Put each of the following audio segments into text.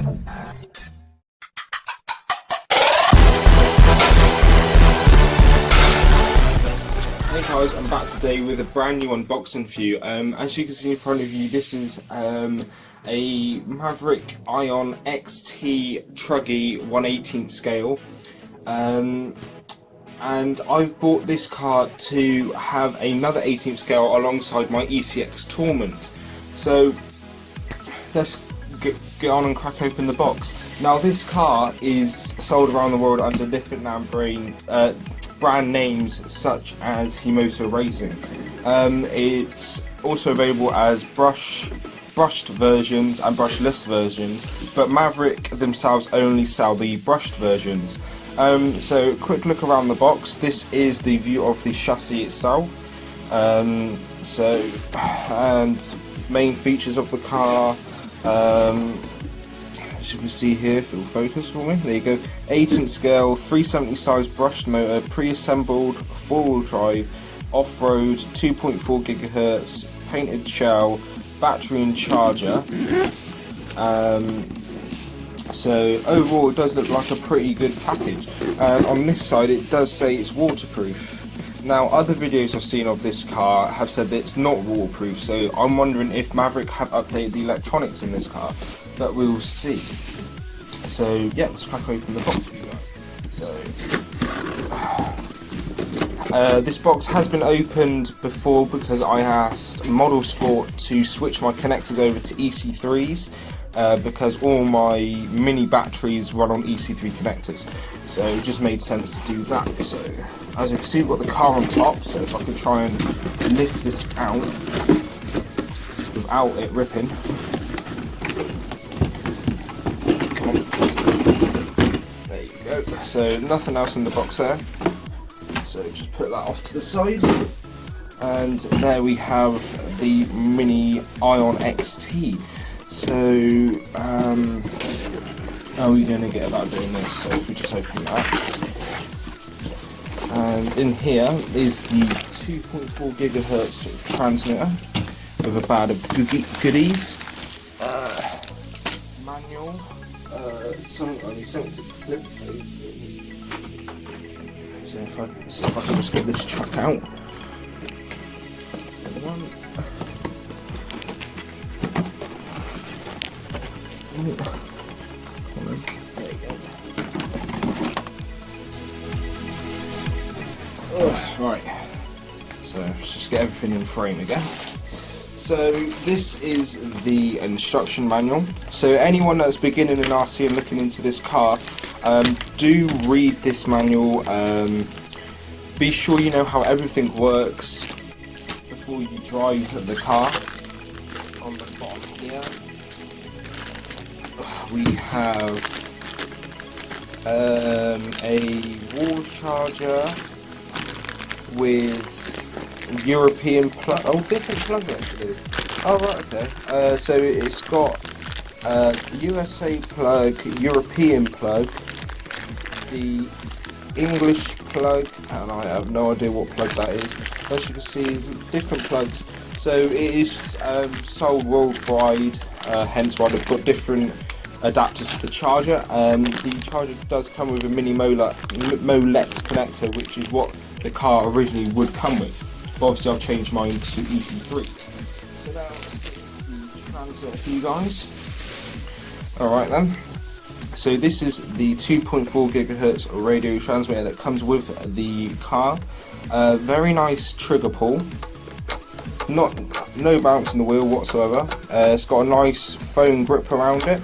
Hey guys, I'm back today with a brand new unboxing for you. As you can see in front of you, this is a Maverick ION XT truggy 1/18 scale. And I've bought this car to have another 18th scale alongside my ECX Torment. So let's get on and crack open the box. Now this car is sold around the world under different brand names such as Himoto Racing. It's also available as brushed versions and brushless versions, but Maverick themselves only sell the brushed versions. So quick look around the box. This is the view of the chassis itself. And main features of the car. As you can see here, if it will focus for me, there you go. 18th scale, 370 size brushed motor, pre-assembled, 4-wheel drive, off-road, 2.4 GHz, painted shell, battery and charger. So overall it does look like a pretty good package. On this side it does say it's waterproof. Now other videos I've seen of this car have said that it's not waterproof, so I'm wondering if Maverick have updated the electronics in this car, but we'll see. So yeah, let's crack open the box for you guys. So this box has been opened before because I asked Modelsport to switch my connectors over to EC3s. Because all my mini batteries run on EC3 connectors, so it just made sense to do that. So as you can see, we've got the car on top, so if I could try and lift this out without it ripping. Come on. There you go. So nothing else in the box there, so just put that off to the side, and there we have the mini ION XT. So, how are we going to get about doing this? So if we just open that, and in here is the 2.4 GHz transmitter with a bag of goodies, manual, something to clip. So if I can just get this chucked out. There you go. Right, so let's just get everything in frame again. So this is the instruction manual. So anyone that's beginning in RC and looking into this car, do read this manual. Be sure you know how everything works before you drive the car. On the bottom here we have a wall charger with European plug. Oh, different plug actually. Oh right, okay. So it's got USA plug, European plug, the English plug, and I have no idea what plug that is. As you can see, different plugs. So it is sold worldwide, hence why they've got different adapters to the charger. The charger does come with a mini Molex connector, which is what the car originally would come with, but obviously I've changed mine to EC3. So now let's get the transmitter for you guys. Alright then, so this is the 2.4 GHz radio transmitter that comes with the car. Very nice trigger pull, no bounce in the wheel whatsoever. It's got a nice foam grip around it.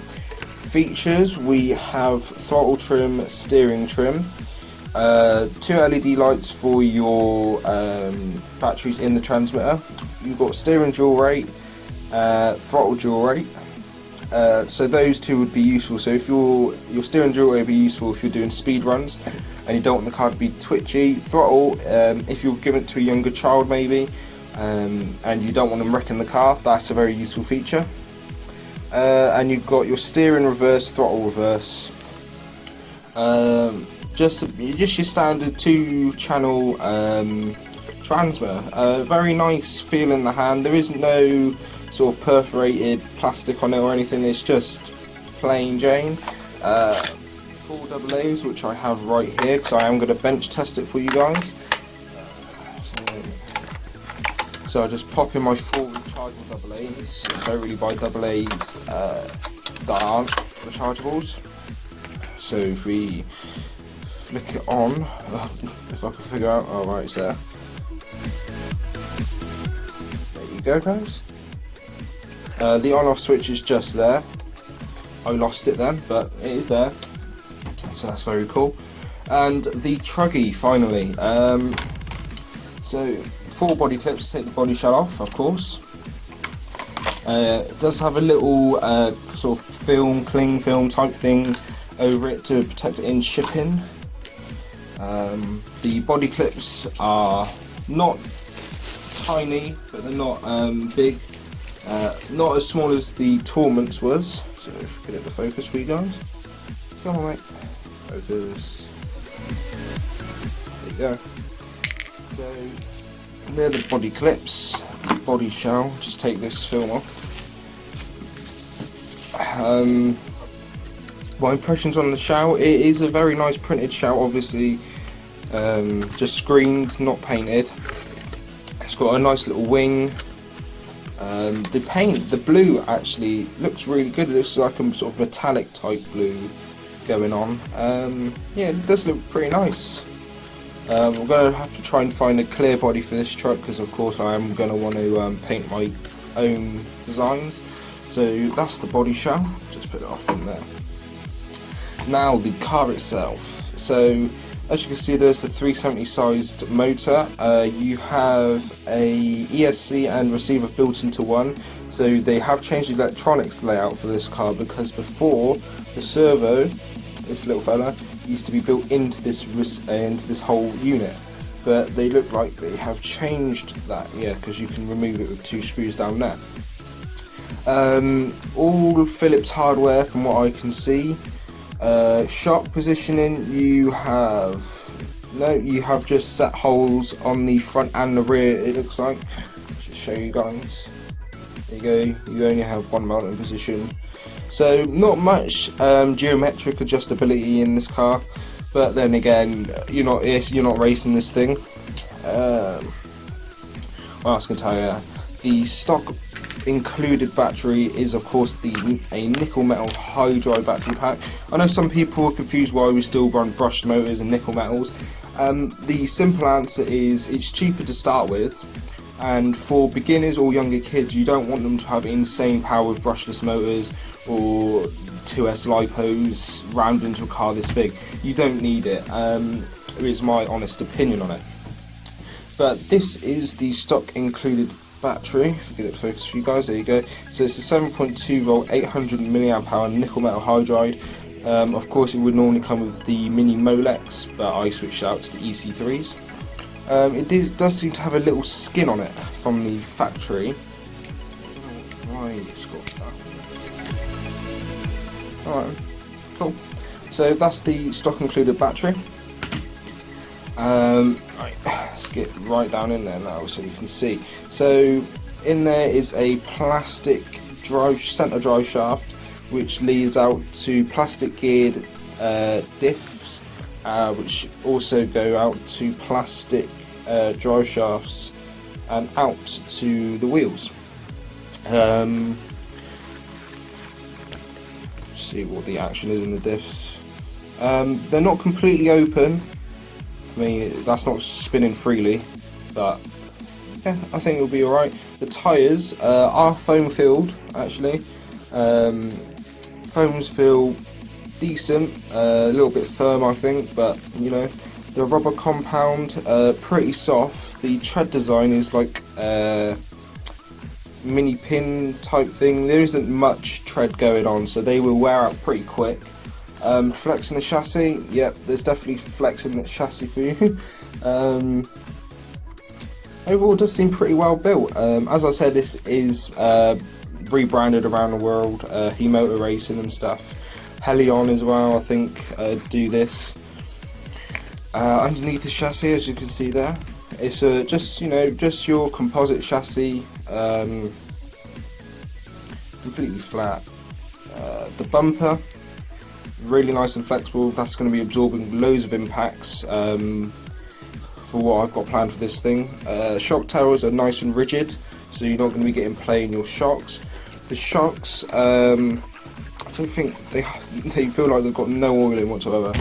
Features, we have throttle trim, steering trim, 2 LED lights for your batteries in the transmitter. You've got steering dual rate, throttle dual rate. So those two would be useful. So if your steering dual rate would be useful if you're doing speed runs and you don't want the car to be twitchy. Throttle, if you're giving it to a younger child maybe, and you don't want them wrecking the car, that's a very useful feature. And you've got your steering reverse, throttle reverse, just your standard 2-channel transmitter. Very nice feel in the hand. There is no sort of perforated plastic on it or anything, it's just plain Jane 4 AA's, which I have right here because I am going to bench test it for you guys. So I just pop in my 4 rechargeable AA's. Don't really buy AA's that aren't rechargeables. So if we flick it on, if I can figure out, oh right, it's there. There you go, guys. The on-off switch is just there. I lost it then, but it is there. So that's very cool. And the truggy, finally. So 4 body clips to take the body shell off, of course. It does have a little sort of cling film type thing over it to protect it in shipping. The body clips are not tiny, but they're not big. Not as small as the Torment's was. So if we get it to focus for you guys. Come on, mate. Focus. There you go. So they're the body clips, the body shell. Just take this film off. My impressions on the shell, it is a very nice printed shell, obviously just screened, not painted. It's got a nice little wing. The paint, the blue actually looks really good. It looks like a sort of metallic type blue going on. Yeah, it does look pretty nice. We're going to have to try and find a clear body for this truck because of course I am going to want to paint my own designs. So that's the body shell, just put it off in there. Now the car itself. So as you can see, there's a 370 sized motor. You have a ESC and receiver built into one. So they have changed the electronics layout for this car because before the servo, this little fella, used to be built into this whole unit. But they look like they have changed that, yeah, because you can remove it with 2 screws down there. All Phillips hardware from what I can see. Shock positioning, you have just set holes on the front and the rear, it looks like. I'll just show you guys. There you go, you only have one mounting position. So not much geometric adjustability in this car, but then again, you're not racing this thing. What else can I tell you? The stock included battery is of course a nickel metal hydride battery pack. I know some people are confused why we still run brushed motors and nickel metals. The simple answer is it's cheaper to start with, and for beginners or younger kids you don't want them to have insane power with brushless motors or 2S lipos rammed into a car this big. You don't need it, is my honest opinion on it. But this is the stock included battery. If you get it to focus for you guys, there you go. So it's a 7.2 volt 800 milliamp hour nickel metal hydride. Of course it would normally come with the mini Molex, but I switched out to the EC3s. It does seem to have a little skin on it from the factory. Why it's got that. Alright, cool. So that's the stock included battery. Right, let's get right down in there now so you can see. So in there is a plastic centre drive shaft which leads out to plastic geared diffs, which also go out to plastic drive shafts and out to the wheels. See what the action is in the diffs. They're not completely open. I mean, that's not spinning freely, but yeah, I think it'll be alright. The tyres are foam filled, actually. Foams feel decent, a little bit firm I think, but you know, the rubber compound, pretty soft. The tread design is like mini pin type thing. There isn't much tread going on, so they will wear out pretty quick. Flexing the chassis, yep, there's definitely flexing the chassis for you. Overall it does seem pretty well built. As I said, this is rebranded around the world, Motor Racing and stuff. Helion as well, I think, do this. Underneath the chassis, as you can see there, it's just your composite chassis, completely flat. the bumper, really nice and flexible. That's going to be absorbing loads of impacts for what I've got planned for this thing. Shock towers are nice and rigid, so you're not going to be getting play in your shocks. The shocks, I don't think they feel like they've got no oil in whatsoever.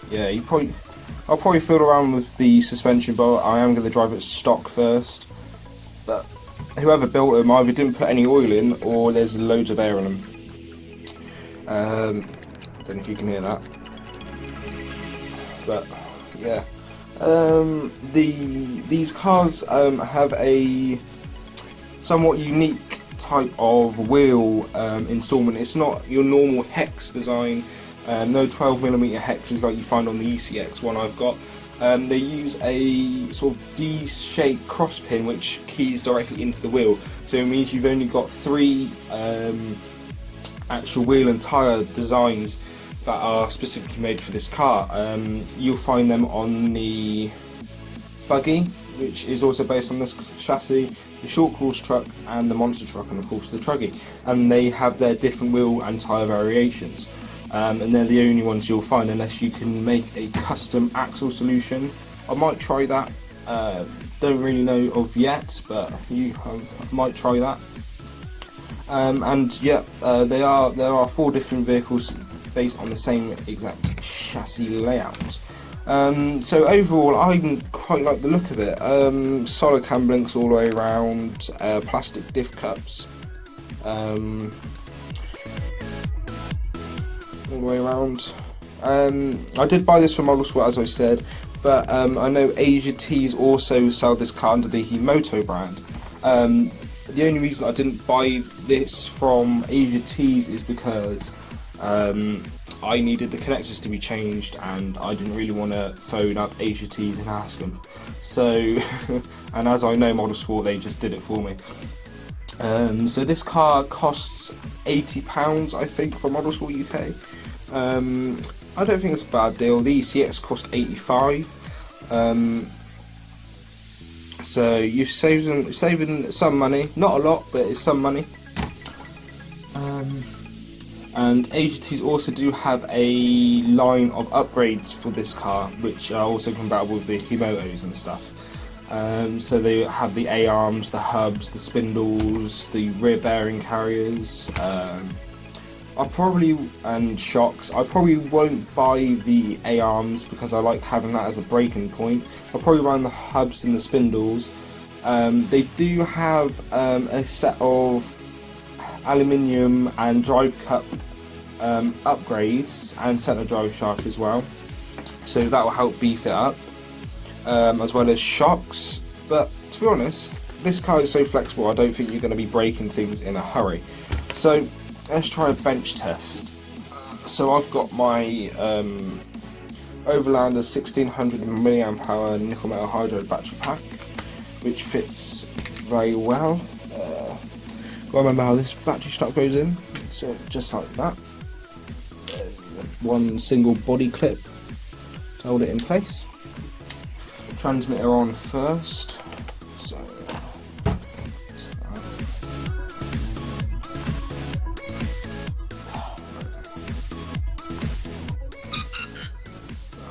Yeah, I'll probably fiddle around with the suspension, but I am going to drive it stock first. But whoever built them either didn't put any oil in, or there's loads of air in them. Don't know if you can hear that, but yeah. These cars have a somewhat unique type of wheel installment. It's not your normal hex design. No 12mm hexes like you find on the ECX one I've got. They use a sort of D-shaped cross pin which keys directly into the wheel, so it means you've only got 3 actual wheel and tyre designs that are specifically made for this car. You'll find them on the Truggy, which is also based on this chassis, the short course truck and the monster truck, and of course the Truggy, and they have their different wheel and tyre variations. And they're the only ones you'll find unless you can make a custom axle solution. I might try that, don't really know of yet, but I might try that. And yeah, there are 4 different vehicles based on the same exact chassis layout. So overall I quite like the look of it. Solid cam links all the way around, plastic diff cups, all the way around. I did buy this from Modelsport, as I said, but I know Asia Tees also sell this car under the Himoto brand. The only reason I didn't buy this from Asia Tees is because I needed the connectors to be changed, and I didn't really want to phone up Asia Tees and ask them. So, and as I know Modelsport, they just did it for me. So this car costs £80, I think, from Modelsport UK. I don't think it's a bad deal. The ECX cost £85. So you're saving some money, not a lot, but it's some money. And Asia Tees also do have a line of upgrades for this car, which are also compatible with the Himotos and stuff. So they have the A-arms, the hubs, the spindles, the rear bearing carriers, and shocks. I probably won't buy the A-arms because I like having that as a braking point. I'll probably run the hubs and the spindles. They do have a set of aluminium and drive cup upgrades and centre drive shaft as well, so that will help beef it up, as well as shocks. But to be honest, this car is so flexible, I don't think you're going to be breaking things in a hurry. So let's try a bench test. So I've got my Overlander 1600 mAh nickel metal hydride battery pack, which fits very well. Gotta remember how this battery strap goes in, so just like that. One single body clip to hold it in place. Transmitter on first. So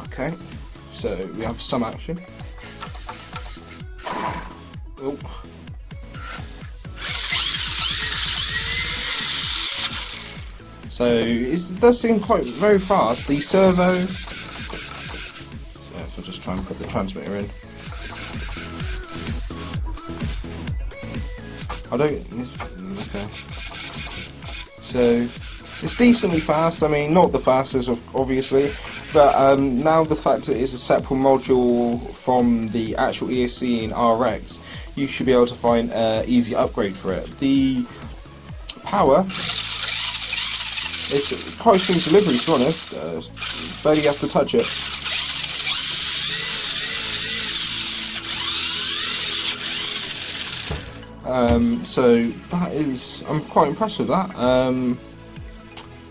okay, so we have some action. Oh. So it does seem quite very fast. The servo. So if I just try and put the transmitter in. I don't. Okay. So it's decently fast. I mean, not the fastest, obviously, but now the fact that it's a separate module from the actual ESC and RX, you should be able to find an easy upgrade for it. The power. It's quite smooth delivery, to be honest. Barely have to touch it. So that is, I'm quite impressed with that.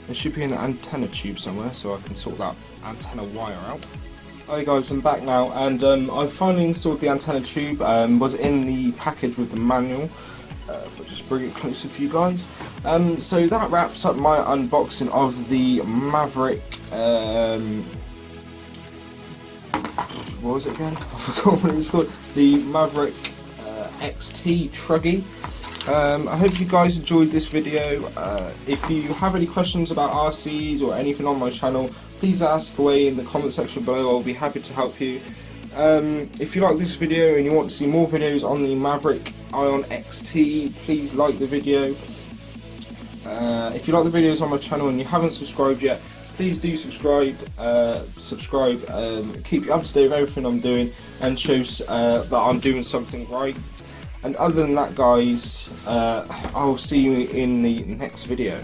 There should be an antenna tube somewhere, so I can sort that antenna wire out. Hi guys, I'm back now, and I finally installed the antenna tube. Was in the package with the manual. if I just bring it closer for you guys. So that wraps up my unboxing of the Maverick, what was it again? I forgot what it was called. The Maverick XT Truggy. I hope you guys enjoyed this video. If you have any questions about RCs or anything on my channel, please ask away in the comment section below. I'll be happy to help you. If you like this video and you want to see more videos on the Maverick ION XT, please like the video. If you like the videos on my channel and you haven't subscribed yet, please do subscribe. Keep you up to date with everything I'm doing and shows that I'm doing something right. And other than that, guys, I'll see you in the next video.